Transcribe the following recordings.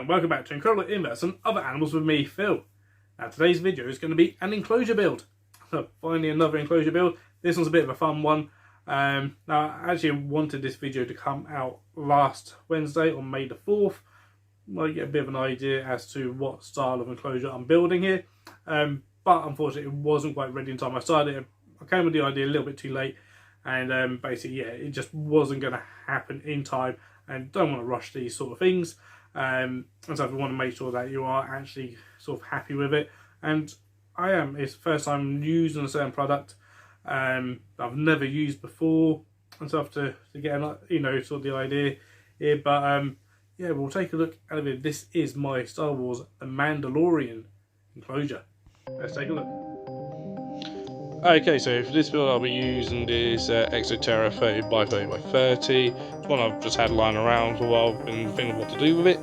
and welcome back to Incredible Inverts and Other Animals with me, Phil. Now today's video is going to be an enclosure build. So finally another enclosure build. This one's a bit of a fun one. Now I actually wanted this video to come out last Wednesday on May the 4th. Might get a bit of an idea as to what style of enclosure I'm building here. But unfortunately it wasn't quite ready in time. I came with the idea a little bit too late, and basically yeah, it just wasn't going to happen in time, and don't want to rush these sort of things. And so I want to make sure that you are actually sort of happy with it, and I am. It's the first time using a certain product I've never used before, and so I have to get sort of the idea here. But yeah, we'll take a look at it. This is my Star Wars The Mandalorian enclosure. Let's take a look. Okay, so for this build I'll be using this Exoterra 30 by 30 by 30. It's one I've just had lying around for a while, been thinking what to do with it.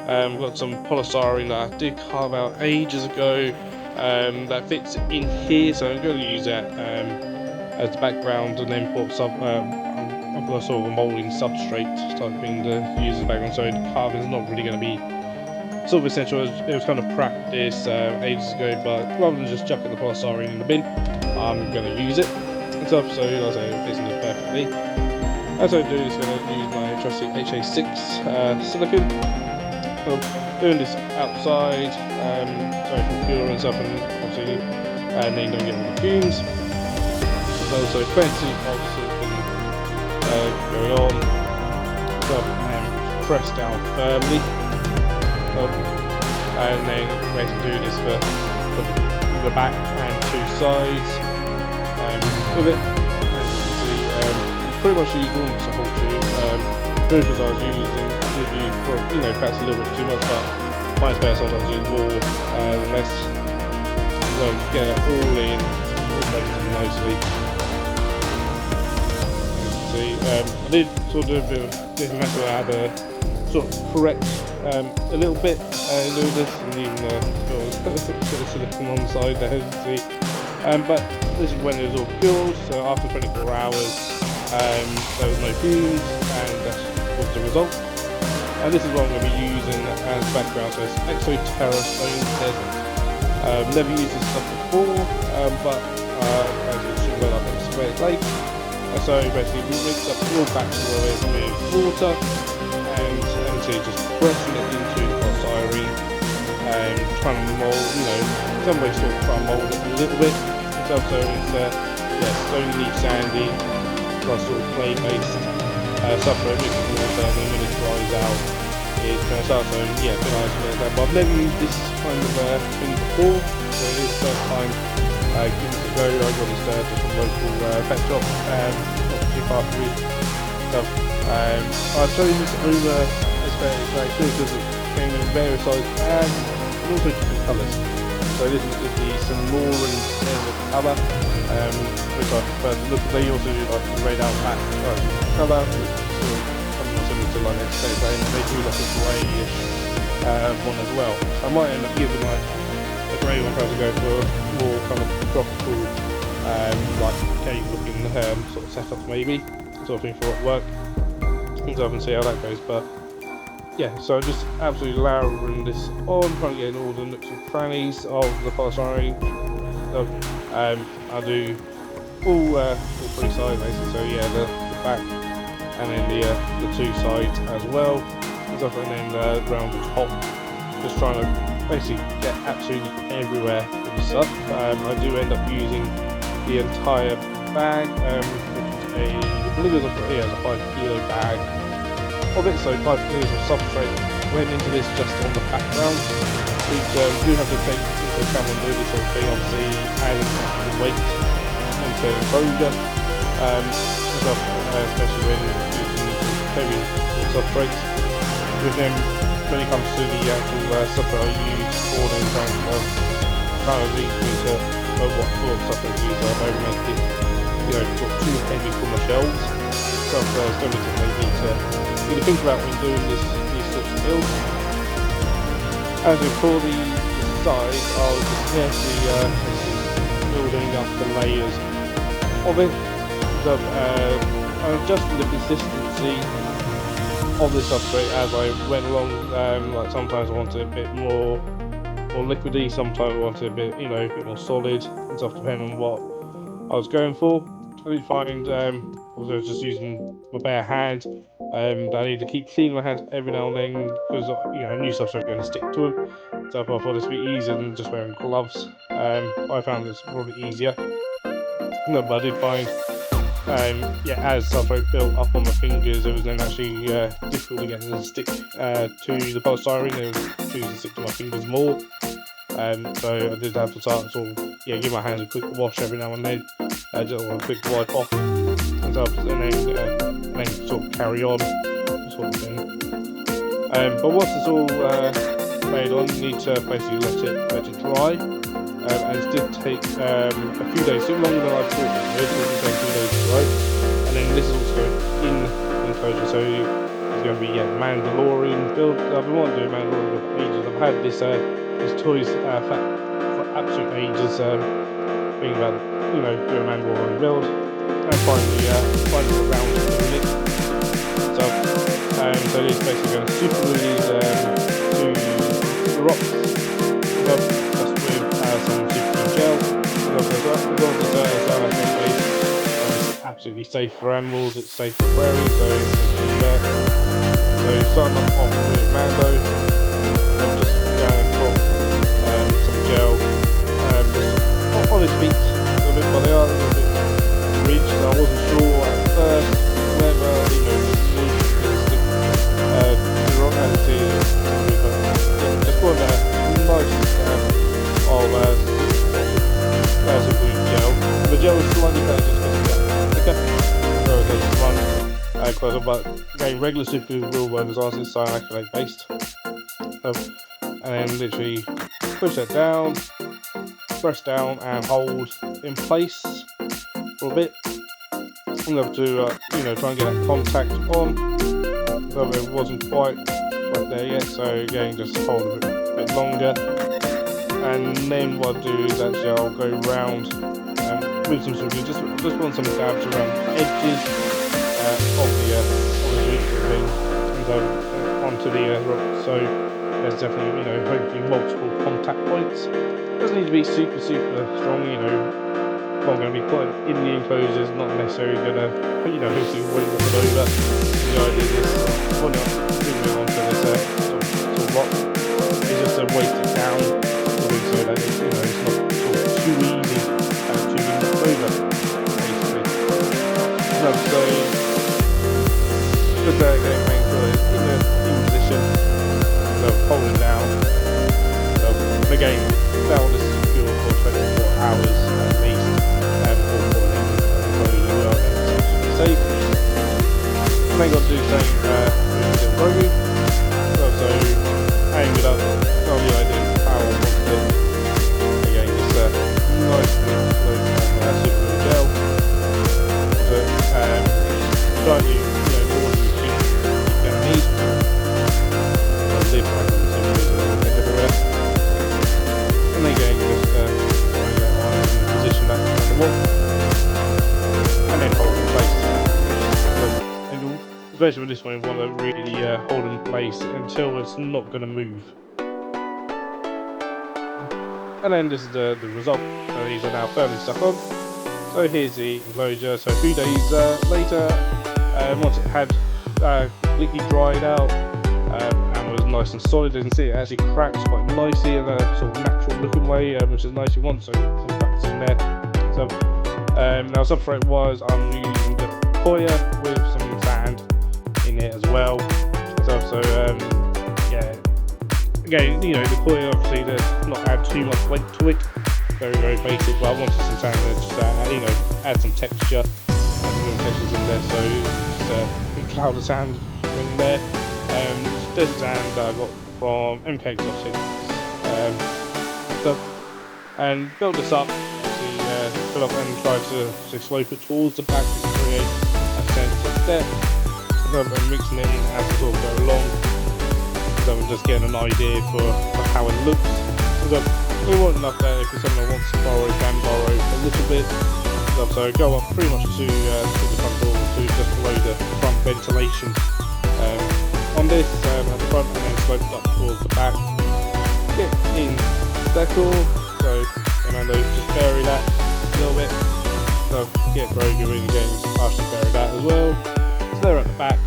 I've got some polystyrene that I did carve out ages ago that fits in here, so I'm going to use that as the background, and then put some I've got sort of a moulding substrate type thing to use as a background, so the carving is not really going to be sort of essential. It was kind of practice ages ago, but rather than just chucking the polystyrene in the bin, I'm going to use it and stuff, so like I say, it fits in it perfectly. As I do this, I'm going to use my trusty HA6 silicone. So doing this outside, so from fuel and stuff, and obviously, and then don't get all the fumes. There's also plenty of silicone going on, stuff, and press down firmly. And then basically do this for the back and two sides with it. As you can see, pretty much use almost the whole tube. Filters I was using, perhaps a little bit too much, but mine's better sometimes use more than less. So get it all in, all blended nicely. As you can see, I did sort of do a bit of this method. I had a sort of correct a little bit doing this, and even got a bit of silicone on the side there, as you can see. But this is when it was all cured, so after 24 hours there was no fumes, and that was the result. And this is what I'm going to be using as background, so it's Exoterra Stone Desert. Never used this stuff before, but as you should well up in square clay. So basically we mix up all batches of it with water, and so just pressing it into the polystyrene and trying to mould, some way sort of try and mould it a little bit. So it's stony, sandy, plus sort of clay based stuff for it, mixed with water, and then when it dries out it's going to start. So yeah, it's been nice with that. But I've never used this kind of thing before, so it is the first time giving it a go. I got this just from local pet shop, not too far from me. I've chosen this over aesthetic because it came in various sizes and also different colours. So this is the Mandalorian colour, which I prefer to look at. They also do like the red out black colour, which is something similar to like aesthetic, and they do like a greyish one as well. I might end up giving like a grey one, perhaps go for a more kind of tropical, like cave looking sort of setup maybe. Sort of thing for work, so I can see how that goes. But yeah, so just absolutely layering this on, trying to get in all the nooks and crannies of the polystyrene. So I'll do all three sides basically. So yeah, the back and then the two sides as well, and then around the top. Just trying to basically get absolutely everywhere with the stuff. I do end up using the entire bag, which is I believe it was a 5 kilo bag of it, so 5 kilos of substrate went into this just on the background, which you have to take into account when doing this sort of thing, obviously adding the weight into enclosure, especially when using heavy substrates. With them, when it comes to the actual substrate I use for them, kind of leads me to what sort of substrate I use. I don't make it sort of too heavy for my shelves. So there's something that they need to really think about when doing these sorts of builds. As for the side, I'll just carefully building up the layers of it. So I'm adjusting the consistency of the substrate as I went along. Like sometimes I wanted a bit more liquidy, sometimes I wanted a bit, you know, a bit more solid and stuff, depending on what I was going for. I did find, also just using my bare hand, that I need to keep cleaning my hands every now and then because, you know, new substrate going to stick to them. So I thought this would be easier than just wearing gloves. I found this probably easier. No, but I did find, yeah, as substrate built up on my fingers, it was then actually difficult to get them to stick to the polystyrene. They would choose to stick to my fingers more. So I did have to start sort of, yeah, give my hands a quick wash every now and then, just a quick wipe off, and then sort of carry on, sort of thing. But once it's all made on, you need to basically let it dry. And it did take a few days, so longer than I thought it would. It take 2 days to dry. And then this is also in the enclosure, so it's going to be Mandalorian build. I've been wanting to do Mandalorian for ages. I've had these toys for absolute ages, being about, you know, do a Mandalorian build, and finally got around to doing it. So this is basically going to super release to the rocks. Just with some super gel. It's absolutely safe for animals, it's safe for prairie, so it's there. So starting off with Mando, I'm just going from some gel, just on his feet a little bit, but they are a little bit ridged, so I wasn't sure at first whether, you know, the rock attitude, but just wanted a nice super gel. The gel is slightly better just because it's thicker. So just one closer, but again, regular super glue burners are cyanide based. And then literally push that down, press down, and hold in place for a bit. I'm going to you know, try and get that contact on. So it wasn't quite there yet, so again, just hold a bit longer. And then what I'll do is actually I'll go round with some super glue, just want some dabs around the edges of the thing, and go onto the rock. So there's definitely, you know, hopefully multiple contact points. It doesn't need to be super strong, you know. What I'm going to be putting in the enclosure is not necessarily going to, you know, hopefully won't knock it over. The idea is putting it onto this sort of rock is just to weight it down, so that it's, you know, it's not sort of too easy to be knocked over, basically. So just getting main sure it's in position, so holding down. So again, that one is secure for 24 hours at least, before putting in the safe. And then got to do the same with the Rogu. So aim it up, got the idea of how I want it. Again, just nicely loaded on super gel. So slightly, you know, more than you're going to need. I'll leave back on the super everywhere. And again, just position that on the wall, and then hold in place. So, especially with this one, you want to really hold in place until it's not going to move. And then this is the result. So these are now firmly stuck on. So here's the enclosure. So a few days later, once it had completely dried out and was nice and solid, you can see it actually cracks quite nicely in a sort of natural looking way, which is nice. You want some cracks in there. So now substrate wise, I'm using the Koya with some sand in it as well. So yeah, again, you know, the Koya obviously does not add too much weight to it. Very basic, but I wanted some sand there just to, you know, add some texture, add some textures in there. So just a big cloud of sand in there. This sand that I got from MK Exotics. And build this up, fill up and try to slope it towards the back to create a sense of depth. And mixing it in as we sort of go along, so I'm just getting an idea for how it looks. So we want enough there if someone wants to borrow, can borrow a little bit. So go up pretty much to the front door, to just below the front ventilation. on this at the front and then sloped up towards the back. Get in decor, so Mando just vary that a little bit. So get Grogu in again, partially vary that as well. So they're at the back.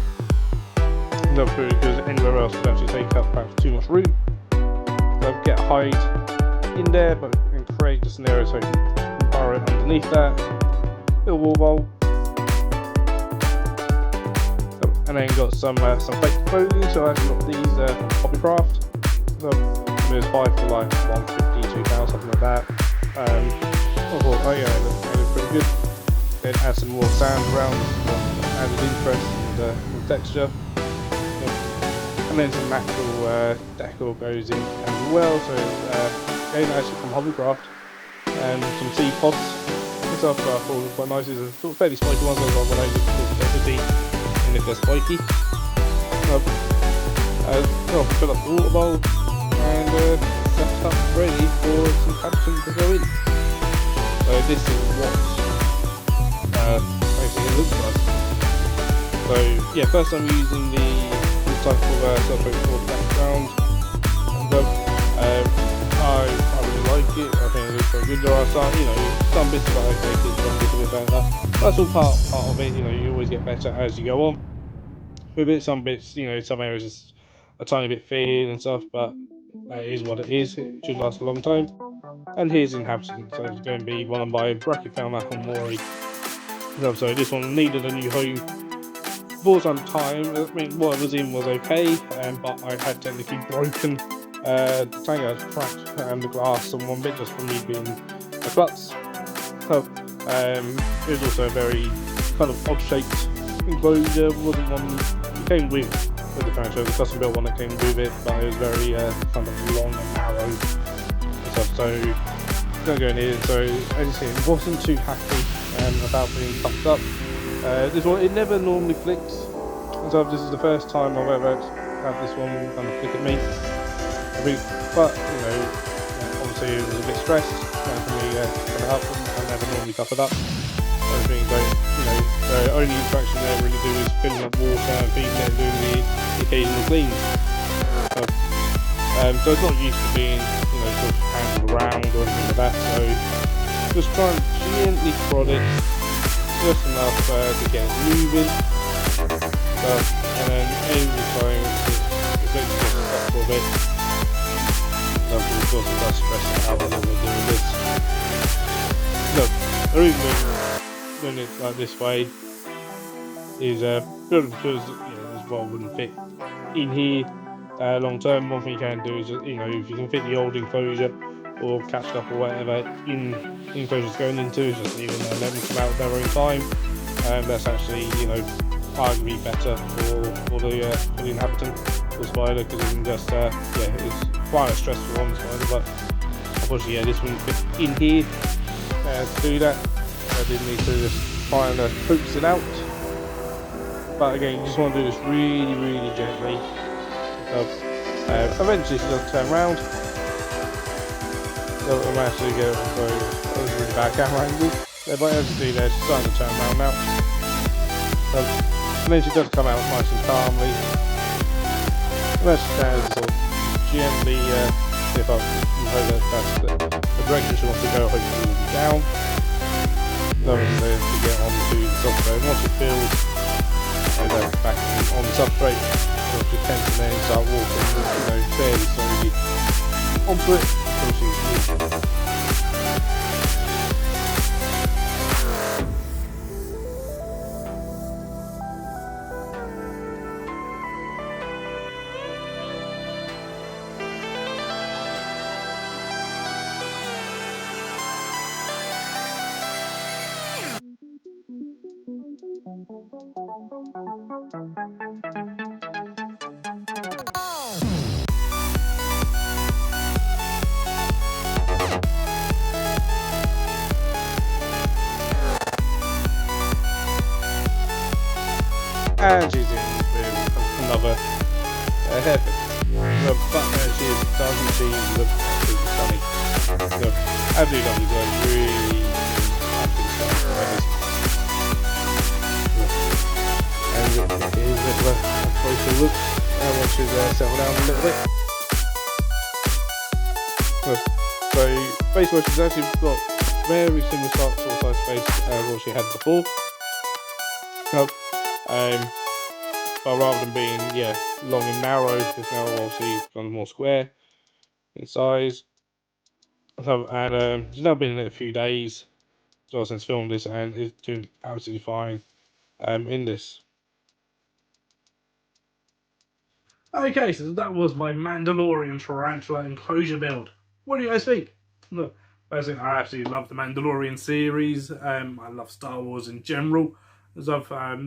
Not good because anywhere else would actually take up perhaps too much room. So get Hyde in there, but and create the scenario so you can burrow it underneath that. Little wall bowl. And then got some fake clothing, so I've got these hobbycraft. So there's 5 for like 150, 2,000, something like that. I thought, oh yeah, they look pretty good. Then add some more sand around, added interest and texture. And then some natural decor goes in as well. So again, actually from hobbycraft, and some seed pods and stuff. I thought was quite nice. These are sort of fairly spiky ones. I was like, density. If they're spiky. I'll fill up the water bowl and set up ready for some captions to go in. So this is what basically it looks like. So yeah, first I'm using this type of substrate for the background. And, I really like it. I think it looks very good. There are some bits that I take it, some bits a bit better. That's all part of it. You always get better as you go on. With it, some bits, some areas is a tiny bit thin and stuff, but that is what it is. It should last a long time. And here's Inhabitant, so it's going to be one of my bracket fauna on Mori. So this one needed a new home for some time. I mean, what it was in was okay, but I had technically broken the tank. I had cracked the glass on one bit just from me being a klutz. So it was also a very kind of odd shaped enclosure. Wasn't one it came with the furniture. The custom built one that came with it, but it was very kind of long and narrow and stuff. So don't go in here. So as you see, wasn't too happy about being fucked up. This one, it never normally flicks. So this is the first time I've ever had this one kind of flick at me. But obviously it was a bit stressed for me to it up, and I never normally cup it up. Everything the only interaction they really do is filling up water and feeding it and doing the occasional clean. So it's not used to being sort of handled around or anything like that. So just try and gently prod it just enough to get it moving. And then every time it makes it just for a bit. Of course it does stress it out a little bit doing this. Look, the reason doing it like this way is purely because this ball wouldn't fit in here long term. One thing you can do is if you can fit the old enclosure or catch up or whatever in the enclosure it's going into, just leave them and let them come out at their own time, and that's actually arguably better for the inhabitant of the spider, because it can just it's quite a stressful on the spider, but unfortunately this wouldn't fit in here to do that. I did need to just try and coax it out, but again you just want to do this really, really gently. Eventually she does turn around. So I'm actually going to go a really bad camera angle. But as you see there, she's starting to turn around now. And then she does come out nice and calmly. And as she stands, sort of gently if I hope that's the direction she wants to go, hopefully will be down. To get onto the substrate. Once it fills, back on the substrate, she'll just tend to then start walking, fairly slowly onto it until she's and she's in with another hairpin. But she doesn't seem to look super funny. Absolutely lovely guys, really absolutely stunning. And here's a closer look should settle down a little bit. So space washer's actually got very similar sort of size space as what she had before. So, but rather than being long and narrow, it's now obviously kind of more square in size. So, and she's now been in it a few days, so since filmed this, and it's doing absolutely fine in this. Okay, so that was my Mandalorian Tarantula Enclosure build. What do you guys think? Look, basically, I absolutely love the Mandalorian series. I love Star Wars in general. As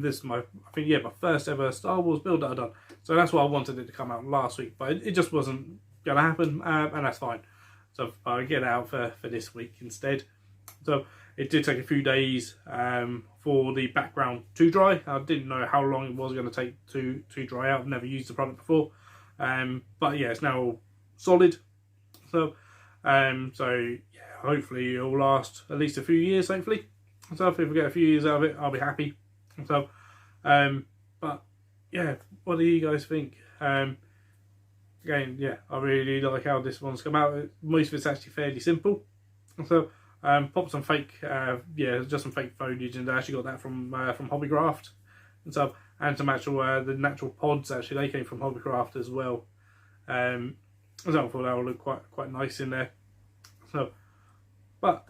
this is my first ever Star Wars build that I've done. So that's why I wanted it to come out last week, but it just wasn't going to happen, and that's fine. So I'll get it out for this week instead. So it did take a few days for the background to dry. I didn't know how long it was going to take to dry out. I've never used the product before, but yeah, it's now all solid. So hopefully it will last at least a few years. Hopefully, so if we get a few years out of it, I'll be happy. So, but yeah, what do you guys think? Again, yeah, I really like how this one's come out. Most of it's actually fairly simple. So, popped some fake, just some fake foliage, and I actually got that from Hobbycraft and stuff, and some actual the natural pods actually they came from Hobbycraft as well. So I thought that would look quite nice in there. So, but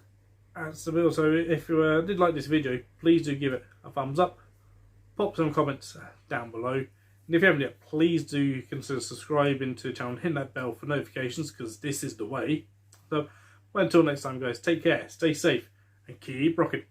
that's the build. So if you did like this video, please do give it a thumbs up. Pop some comments down below. And if you haven't yet, please do consider subscribing to the channel and hit that bell for notifications, because this is the way. So, well, until next time, guys, take care, stay safe, and keep rocking.